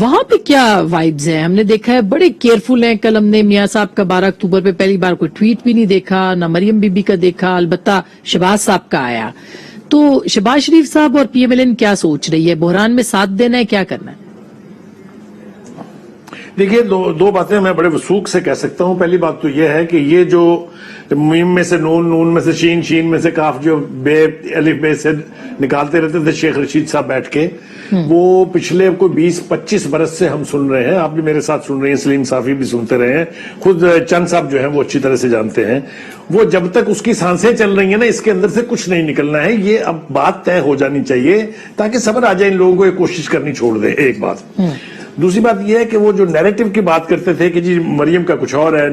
وہاں پہ کیا وائبز ہیں؟ ہم نے دیکھا ہے بڑے کیئرفل ہیں، کل ہم نے میاں صاحب کا 12 اکتوبر پہ پہلی بار کوئی ٹویٹ بھی نہیں دیکھا، نہ مریم بی بی کا دیکھا، البتہ شہباز صاحب کا آیا۔ تو شہباز شریف صاحب اور پی ایم ایل این کیا سوچ رہی ہے؟ بحران میں ساتھ دینا ہے، کیا کرنا ہے؟ دیکھیے دو باتیں میں بڑے وثوق سے کہہ سکتا ہوں۔ پہلی بات تو یہ ہے کہ یہ جو میم میں سے نون، نون میں سے شین، شین میں سے کاف، جو بے الف بے سے نکالتے رہتے تھے شیخ رشید صاحب بیٹھ کے، وہ پچھلے کوئی 20-25 برس سے ہم سن رہے ہیں، آپ بھی میرے ساتھ سن رہے ہیں، سلیم صافی بھی سنتے رہے ہیں، خود چند صاحب جو ہیں وہ اچھی طرح سے جانتے ہیں۔ وہ جب تک اس کی سانسیں چل رہی ہیں نا، اس کے اندر سے کچھ نہیں نکلنا ہے، یہ اب بات طے ہو جانی چاہیے تاکہ صبر آ جائے ان لوگوں کو، یہ کوشش کرنی چھوڑ دیں، ایک بات۔ دوسری بات یہ ہے کہ وہ جو نیریٹو کی بات کرتے تھے کہ جی مریم کا کچھ اور ہے،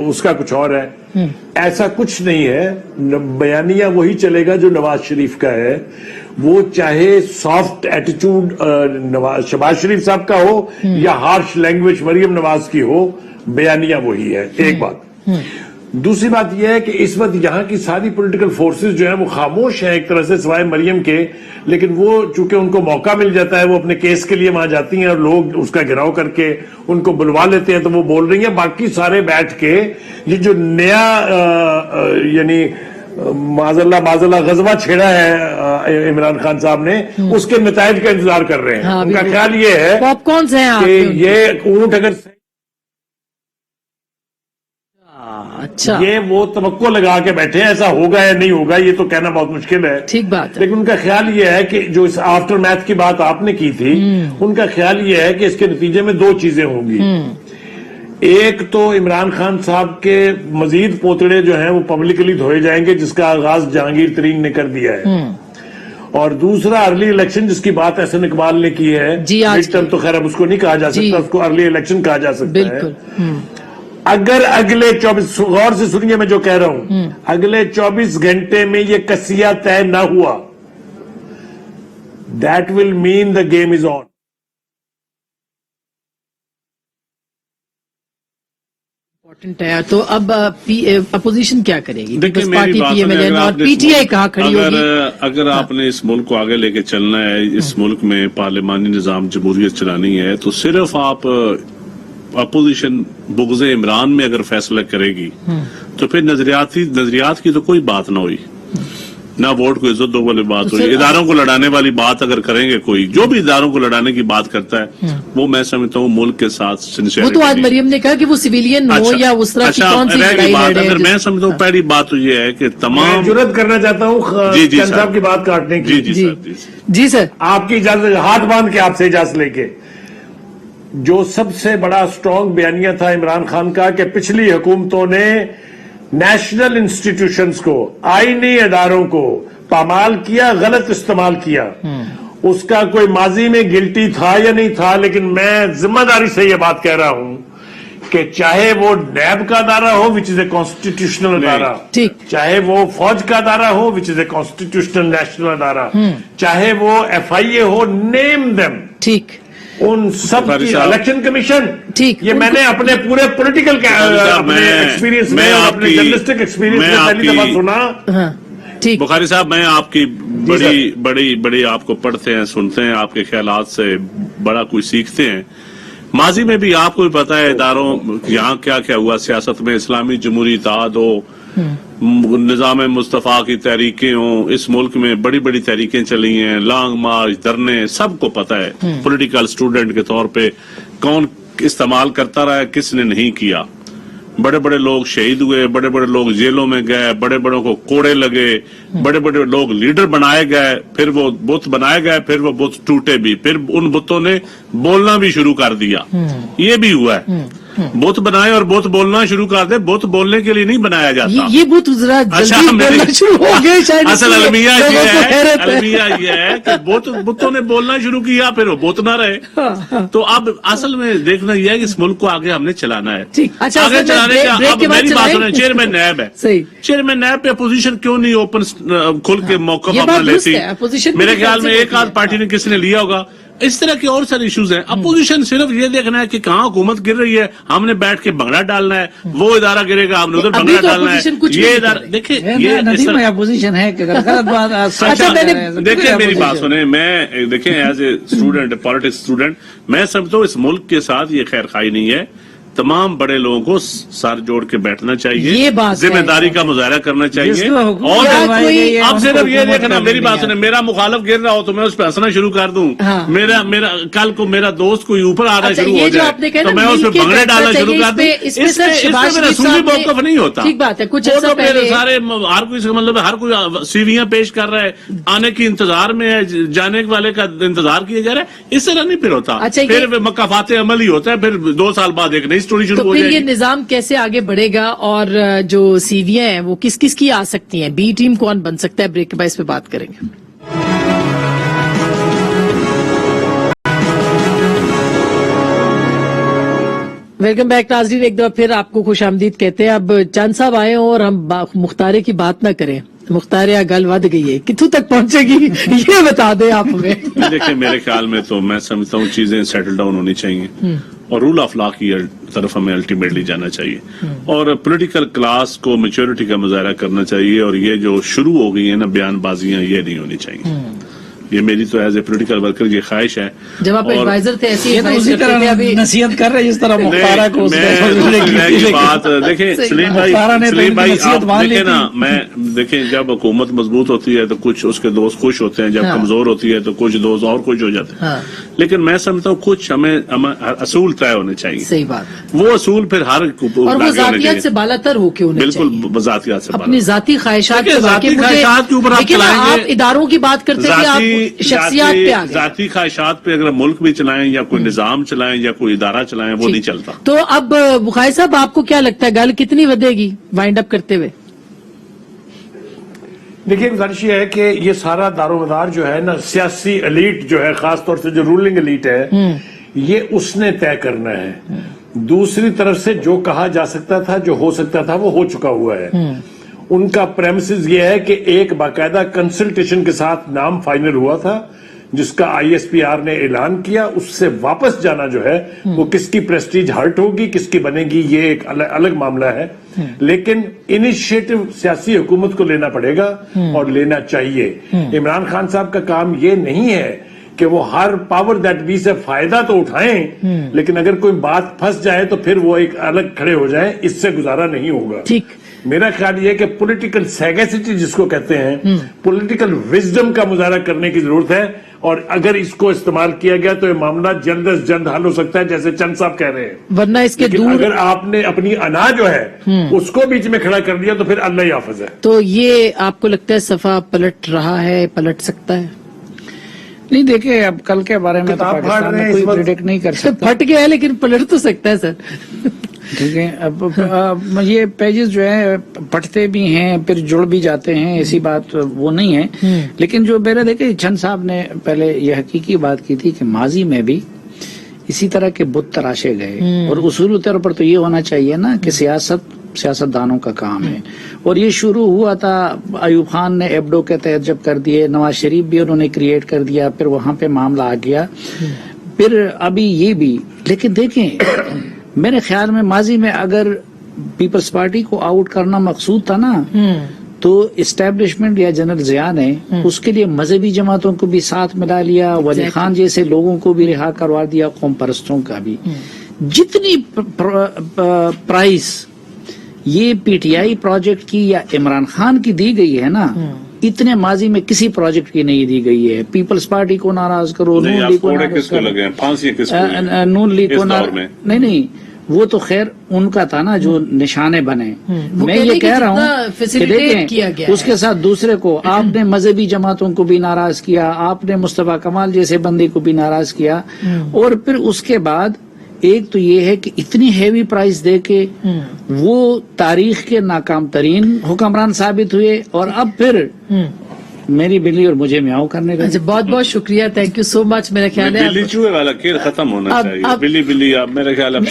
اس کا کچھ اور ہے، ایسا کچھ نہیں ہے۔ بیانیہ وہی چلے گا جو نواز شریف کا ہے، وہ چاہے سافٹ ایٹیچیوڈ شہباز شریف صاحب کا ہو یا ہارش لینگویج مریم نواز کی ہو، بیانیہ وہی ہے، ایک بات۔ دوسری بات یہ ہے کہ اس وقت یہاں کی ساری پولیٹیکل فورسز جو ہیں وہ خاموش ہیں ایک طرح سے، سوائے مریم کے، لیکن وہ چونکہ ان کو موقع مل جاتا ہے، وہ اپنے کیس کے لیے وہاں جاتی ہیں اور لوگ اس کا گھراؤ کر کے ان کو بلوا لیتے ہیں تو وہ بول رہی ہیں، باقی سارے بیٹھ کے یہ جو نیا یعنی معاذ اللہ غزوہ چھیڑا ہے عمران خان صاحب نے، اس کے نتائج کا انتظار کر رہے ہیں۔ ان کا خیال یہ ہے کہ یہ اونٹ اگر अच्छा ये वो तवक्को लगा के बैठे हैं ऐसा होगा या नहीं होगा ये तो कहना बहुत मुश्किल है। ठीक बात है। लेकिन उनका ख्याल ये है कि जो इस आफ्टर मैथ की बात आपने की थी, उनका ख्याल ये है कि इसके नतीजे में दो चीजें होंगी। एक तो इमरान खान साहब के मजीद पोतड़े जो हैं वो पब्लिकली धोए जाएंगे, जिसका आगाज जहांगीर तरीन ने कर दिया है। और दूसरा अर्ली इलेक्शन जिसकी बात एहसन इकबाल ने की है, मिड टर्म तो खैर अब उसको नहीं कहा जा सकता, उसको अर्ली इलेक्शन कहा जा सकता है। अगर अगले 24, गौर से सुनिए मैं जो कह रहा हूं, अगले 24 घंटे में ये कसिया तय न हुआ, that will mean the game is on. है तो अब अपोजिशन क्या करेगी? देखिए मेरी बात PMLN और PTI कहाँ खड़ी होगी? अगर आपने इस मुल्क को आगे लेके चलना है, इस मुल्क में पार्लिमानी निजाम जमहूरियत चलानी है, तो सिर्फ आप अपोजिशन बुग़्ज़े इमरान में अगर फैसला करेगी तो फिर नजरियात की तो कोई बात ना हुई, ना वोट को इज्जत दो वाली बात हुई। इदारों को लड़ाने वाली बात अगर करेंगे, कोई जो भी इदारों को लड़ाने की बात करता है वो मैं समझता हूँ मुल्क के साथ सिंसियर। वो तो आज मरियम ने कहा कि वो सिविलियन हो या उस तरह की कौन सी लड़ाई लड़ रहे हैं। अगर मैं समझता हूँ पहली बात तो ये है कि तमाम जुर्रत करना चाहता हूँ चंद साहब की बात काटने की। जी सर, आपकी इजाजत, हाथ बांध के आपसे इजाजत लेके, जो सबसे बड़ा स्ट्रॉन्ग बयानिया था इमरान खान का कि पिछली हुकूमतों ने नेशनल इंस्टीट्यूशंस को, आईनी अदारों को पामाल किया, गलत इस्तेमाल किया। उसका कोई माजी में गिल्टी था या नहीं था, लेकिन मैं जिम्मेदारी से यह बात कह रहा हूं कि चाहे वो नैब का अदारा हो विच इज ए कॉन्स्टिट्यूशनल अदारा, चाहे वो फौज का अदारा हो which is a constitutional national अदारा, चाहे वो FIA हो, नेम देम, ठीक, उन सब की, इलेक्शन कमीशन, ठीक, ये मैंने अपने पूरे पॉलिटिकल एक्सपीरियंस में, अपने जर्नलिस्टिक एक्सपीरियंस में पहली दफा सुना। ठीक, बुखारी साहब, मैं आपकी बड़ी आपको पढ़ते हैं, सुनते हैं, आपके ख्यालात से बड़ा कुछ सीखते हैं। माजी में भी आपको भी पता है इदारों यहाँ क्या क्या हुआ सियासत में, इस्लामी जमहूरी इत्तेहाद हो, निजाम मुस्तफा की तहरीकें हों, इस मुल्क में बड़ी बड़ी तहरीकें चली हैं, लॉन्ग मार्च, धरने, सबको पता है। पॉलिटिकल स्टूडेंट के तौर पे कौन इस्तेमाल करता रहा है, किसने नहीं किया। बड़े बड़े लोग शहीद हुए, बड़े बड़े लोग जेलों में गए, बड़े बड़ों को कोड़े लगे, बड़े बड़े लोग लीडर बनाए गए, फिर वो बुत बनाए गए, फिर वो बुत टूटे भी, फिर उन बुतों ने बोलना भी शुरू कर दिया। ये भी हुआ है, बुत बनाए और बुत बोलना शुरू कर दे। बुत बोलने के लिए नहीं बनाया जाता। ये बुत शुरू हो गए शायद। असल अलमिया ये है कि बुतों ने बोलना शुरू किया, फिर वो बुत ना रहे। तो अब असल में देखना यह है कि इस मुल्क को आगे हमने चलाना है। अच्छा, आगे चलाने का अब मेरी बात सुने, चेयरमैन नैब है, चेयरमैन नैब पे अपोजिशन क्यों नहीं ओपन खुल के मौका अपना लेती? मेरे ख्याल में एक आध पार्टी ने किसी ने लिया होगा। इस तरह के और सारे इश्यूज हैं। अपोजिशन सिर्फ ये देखना है कि कहाँ हुकूमत गिर रही है, हमने बैठ के भंगड़ा डालना है, वो इदारा गिरेगा, हमने उधर भंगड़ा डालना है। ये इदारा देखिए, ये अपोजिशन है कि गलत बात। देखिए मेरी बात सुने, मैं देखिए as a student, politics student, मैं समझता हूँ इस मुल्क के साथ ये खैर खाई नहीं है। तमाम बड़े लोगों को सर जोड़ के बैठना चाहिए, ये बात जिम्मेदारी का मुजाहरा करना चाहिए। और अब सिर्फ ये देखना, मेरी बात सुने, मेरा मुखालिफ गिर रहा हो तो मैं उस पर हंसना शुरू कर दूं। मेरा कल को मेरा दोस्त कोई ऊपर आना शुरू हो जाए तो मैं उस पर भंगड़े डालना शुरू कर दूं। इसमें मेरा सूझी मौकफ नहीं होता। ठीक बात है। कुछ सारे हर कोई मतलब हर कोई सीवियां पेश कर रहा है, आने की इंतजार में है, जाने वाले का इंतजार किया जा रहा है। इस तरह नहीं फिर होता। फिर मकाफात अमल ही होता है, फिर 2 साल बाद एक स्टोरी शुरू हो जाएगी। ये निजाम कैसे आगे बढ़ेगा और जो सीवियां हैं वो किस किस की आ सकती हैं? बी टीम कौन बन सकता है? ब्रेक के बाद इस पे बात करेंगे। वेलकम बैक नाज़रीन, एक दफा फिर आपको खुशामदीद कहते हैं। अब चंद साहब आए और हम मुख्तारे की बात ना करें। मुख्तारिया गल वध गई है, कितों तक पहुंचेगी ये बता दें आप हमें। देखिए मेरे ख्याल में तो मैं समझता हूँ चीजें सेटल डाउन होनी चाहिए और रूल ऑफ लॉ की तरफ हमें अल्टीमेटली जाना चाहिए और पॉलिटिकल क्लास को मैच्योरिटी का मुजाहरा करना चाहिए। और ये जो शुरू हो गई है ना बयानबाजियां, ये नहीं होनी चाहिए। ये मेरी तो एज ए पॉलिटिकल वर्कर की ख्वाहिश है। जब आप एडवाइजर थे ऐसी नसीहत कर रहे हैं, इस तरह मुख्तारा को बात देखें सलीम भाई आप देखें ना, मैं देखें जब हुकूमत मजबूत होती है तो कुछ उसके दोस्त खुश होते हैं, जब कमजोर होती है तो कुछ दोस्त और खुश हो जाते हैं। लेकिन मैं समझता हूँ कुछ हमें असूल तय होने चाहिए। सही बात। वो असूल फिर हर और वो जातियात से बालातर होके होने चाहिए। बिल्कुल जातियात से अपनी जाती ख्वाहिशात देखिए, जाती ख्वाहिशात के ऊपर आप लेकिन चलाएंगे। आप इदारों की बात करते हैं, आप शख्सियात पे आ गए। जाती ख्वाहिशात पे अगर मुल्क भी चलाएं या कोई निजाम चलाएं या कोई इदारा चलाएं, वो नहीं चलता। तो अब बुखारी साहब, आपको क्या लगता है गल कितनी ਵਧेगी वाइंड अप करते हुए? देखिए, गुजारिश ये है कि ये सारा दारोमदार जो है ना, सियासी एलीट जो है, खासतौर से जो रूलिंग एलीट है, ये उसने तय करना है। दूसरी तरफ से जो कहा जा सकता था, जो हो सकता था, वो हो चुका हुआ है। उनका प्रेमिसेस ये है कि एक बाकायदा कंसल्टेशन के साथ नाम फाइनल हुआ था, जिसका ISPR ने ऐलान किया। उससे वापस जाना जो है, वो किसकी प्रेस्टीज हर्ट होगी, किसकी बनेगी, ये एक अलग मामला है। लेकिन इनिशिएटिव सियासी हुकूमत को लेना पड़ेगा और लेना चाहिए। इमरान खान साहब का काम ये नहीं है कि वो हर पावर दैट बी से फायदा तो उठाएं, लेकिन अगर कोई बात फंस जाए तो फिर वो एक अलग खड़े हो जाए। इससे गुजारा नहीं होगा। ठीक, मेरा ख्याल ये कि पॉलिटिकल सैगेसिटी जिसको कहते हैं, पॉलिटिकल विजडम का मुजाहरा करने की जरूरत है। और अगर इसको इस्तेमाल किया गया तो ये मामला जल्द से जल्द हल हो सकता है, जैसे चंद साहब कह रहे हैं। वरना इसके दूर अगर आपने अपनी अना जो है उसको बीच में खड़ा कर दिया तो फिर अल्लाह ही हाफिज है। तो ये आपको लगता है सफा पलट रहा है, पलट सकता है? नहीं, देखिए, अब कल के बारे में तो पाकिस्तान में कोई प्रिडिक्ट नहीं कर सकता। फट गया है लेकिन पलट तो सकता है सर। ठीक है। अब ये पेजेस जो है पढ़ते भी हैं, फिर जुड़ भी जाते हैं, ऐसी बात वो नहीं है। लेकिन जो मेरा देखे, चंद साहब ने पहले ये हकीकी बात की थी कि माजी में भी इसी तरह के बुत तराशे गए। और उसूली तौर पर तो ये होना चाहिए ना कि सियासतदानों का काम है। और ये शुरू हुआ था, अयूब खान ने एबडो के तहत जब कर दिए, नवाज शरीफ भी उन्होंने क्रिएट कर दिया, फिर वहां पे मामला आ गया, फिर अभी ये भी। लेकिन देखें, मेरे ख्याल में माजी में अगर पीपल्स पार्टी को आउट करना मकसूद था ना, तो इस्टेब्लिशमेंट या जनरल जिया ने उसके लिए मजहबी जमातों को भी साथ मिला लिया, वली खान जैसे लोगों को भी रिहा करवा दिया, कौम परस्तों का भी। जितनी प्राइस ये PTI प्रोजेक्ट की या इमरान खान की दी गई है ना, इतने माजी में किसी प्रोजेक्ट की नहीं दी गई है। पीपल्स पार्टी को नाराज करो, नून लीग को नाराज करो, नून लीग को नहीं, वो तो खैर उनका था ना जो निशाने बने। मैं ये कह रहा हूँ कि देखें, उसके साथ दूसरे को आपने मजहबी जमातों को भी नाराज किया, आपने मुस्तफा कमाल जैसे बंदे को भी नाराज किया। और फिर उसके बाद एक तो ये है कि इतनी हैवी प्राइस दे के वो तारीख के नाकाम तरीन हुक्मरान साबित हुए। और अब फिर मेरी बिल्ली और मुझे म्याऊं करने का। बहुत बहुत शुक्रिया, थैंक यू सो मच। मेरा ख्याल है बिल्ली चूहे वाला खेल खत्म होना चाहिए। बिल्ली अब मेरे ख्याल अब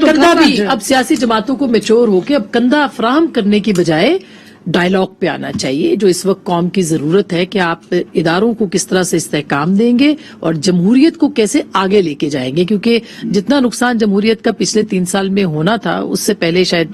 कंधा भी अब सियासी जमातों को मैच्योर होके अब कंधा फराहम करने की बजाय डायलॉग पे आना चाहिए, जो इस वक्त कौम की जरूरत है कि आप इदारों को किस तरह से इस्तेहकाम देंगे और जमहूरियत को कैसे आगे लेके जाएंगे, क्योंकि जितना नुकसान जमहूरियत का पिछले 3 साल में होना था उससे पहले शायद